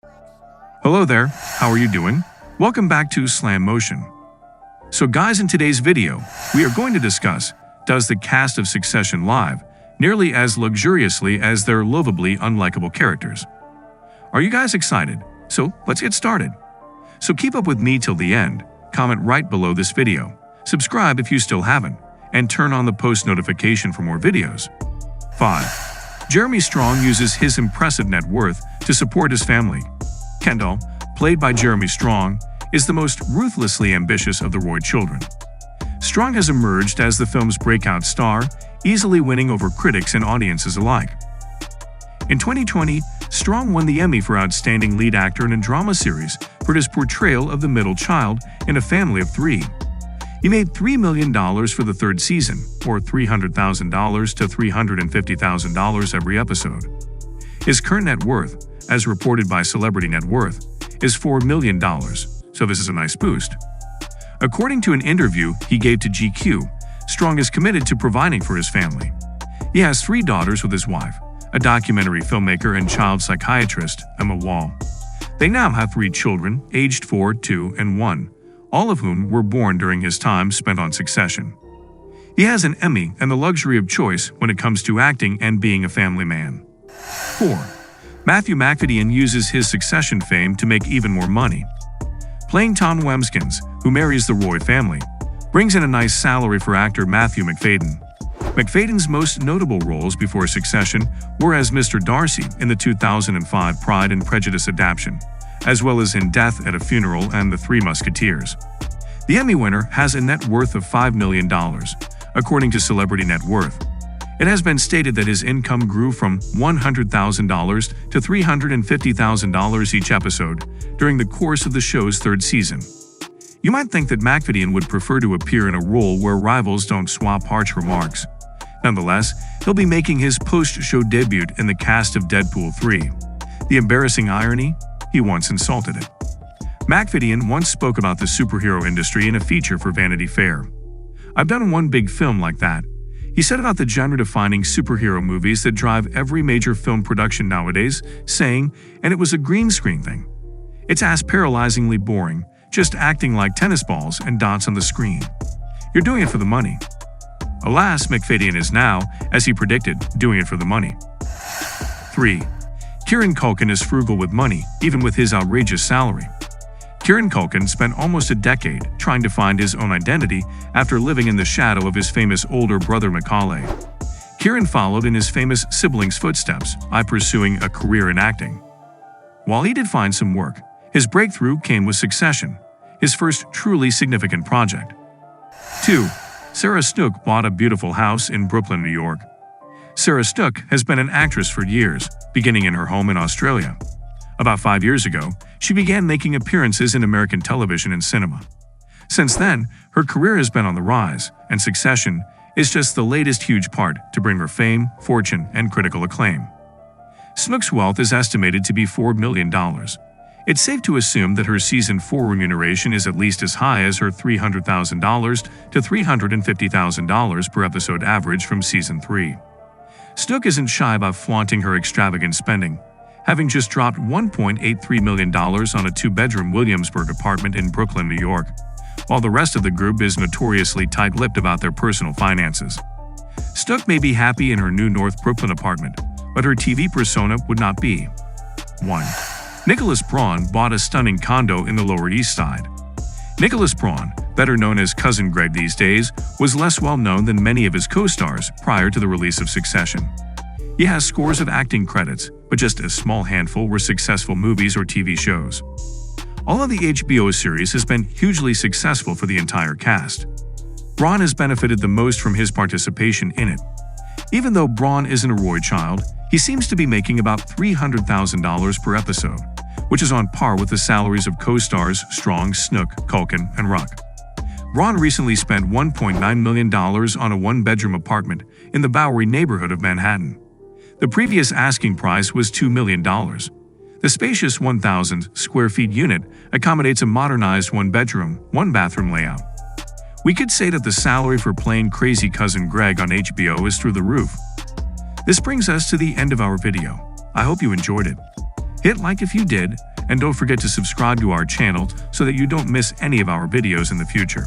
Hello there, how are you doing? Welcome back to Slam Motion. So guys, in today's video, we are going to discuss, does the cast of Succession live nearly as luxuriously as their lovably unlikable characters? Are you guys excited? So let's get started. So keep up with me till the end, comment right below this video, subscribe if you still haven't, and turn on the post notification for more videos. 5. Jeremy Strong uses his impressive net worth to support his family. Kendall, played by Jeremy Strong, is the most ruthlessly ambitious of the Roy children. Strong has emerged as the film's breakout star, easily winning over critics and audiences alike. In 2020, Strong won the Emmy for Outstanding Lead Actor in a Drama Series for his portrayal of the middle child in a family of three. He made $3 million for the third season, or $300,000 to $350,000 every episode. His current net worth, as reported by Celebrity Net Worth, is $4 million, so this is a nice boost. According to an interview he gave to GQ, Strong is committed to providing for his family. He has 3 daughters with his wife, a documentary filmmaker and child psychiatrist, Emma Wall. They now have 3 children, aged 4, 2, and 1, all of whom were born during his time spent on Succession. He has an Emmy and the luxury of choice when it comes to acting and being a family man. 4. Matthew Macfadyen uses his Succession fame to make even more money. Playing Tom Wemskins, who marries the Roy family, brings in a nice salary for actor Matthew Macfadyen. Macfadyen's most notable roles before Succession were as Mr. Darcy in the 2005 Pride and Prejudice adaptation, as well as in Death at a Funeral and The Three Musketeers. The Emmy winner has a net worth of $5 million, according to Celebrity Net Worth. It has been stated that his income grew from $100,000 to $350,000 each episode during the course of the show's third season. You might think that Macfadyen would prefer to appear in a role where rivals don't swap harsh remarks. Nonetheless, he'll be making his post-show debut in the cast of Deadpool 3. The embarrassing irony? He once insulted it. Macfadyen once spoke about the superhero industry in a feature for Vanity Fair. "I've done one big film like that," he said about the genre-defining superhero movies that drive every major film production nowadays, saying, "And it was a green screen thing. It's ass-paralyzingly boring, just acting like tennis balls and dots on the screen. You're doing it for the money." Alas, Macfadyen is now, as he predicted, doing it for the money. 3. Kieran Culkin is frugal with money, even with his outrageous salary. Kieran Culkin spent almost a decade trying to find his own identity after living in the shadow of his famous older brother Macaulay. Kieran followed in his famous sibling's footsteps by pursuing a career in acting. While he did find some work, his breakthrough came with Succession, his first truly significant project. 2. Sarah Snook bought a beautiful house in Brooklyn, New York. Sarah Snook has been an actress for years, beginning in her home in Australia. About 5 years ago, she began making appearances in American television and cinema. Since then, her career has been on the rise, and Succession is just the latest huge part to bring her fame, fortune, and critical acclaim. Snook's wealth is estimated to be $4 million. It's safe to assume that her Season 4 remuneration is at least as high as her $300,000 to $350,000 per episode average from Season 3. Snook isn't shy about flaunting her extravagant spending, having just dropped $1.83 million on a 2-bedroom Williamsburg apartment in Brooklyn, New York, while the rest of the group is notoriously tight-lipped about their personal finances. Snook may be happy in her new North Brooklyn apartment, but her TV persona would not be. 1. Nicholas Braun bought a stunning condo in the Lower East Side. Nicholas Braun, better known as Cousin Greg these days, was less well-known than many of his co-stars prior to the release of Succession. He has scores of acting credits, but just a small handful were successful movies or TV shows. All of the HBO series has been hugely successful for the entire cast. Braun has benefited the most from his participation in it. Even though Braun isn't a Roy child, he seems to be making about $300,000 per episode, which is on par with the salaries of co-stars Strong, Snook, Culkin, and Ruck. Braun recently spent $1.9 million on a 1-bedroom apartment in the Bowery neighborhood of Manhattan. The previous asking price was $2 million. The spacious 1,000 square feet unit accommodates a modernized 1-bedroom, 1-bathroom layout. We could say that the salary for playing crazy Cousin Greg on HBO is through the roof. This brings us to the end of our video. I hope you enjoyed it. Hit like if you did, and don't forget to subscribe to our channel so that you don't miss any of our videos in the future.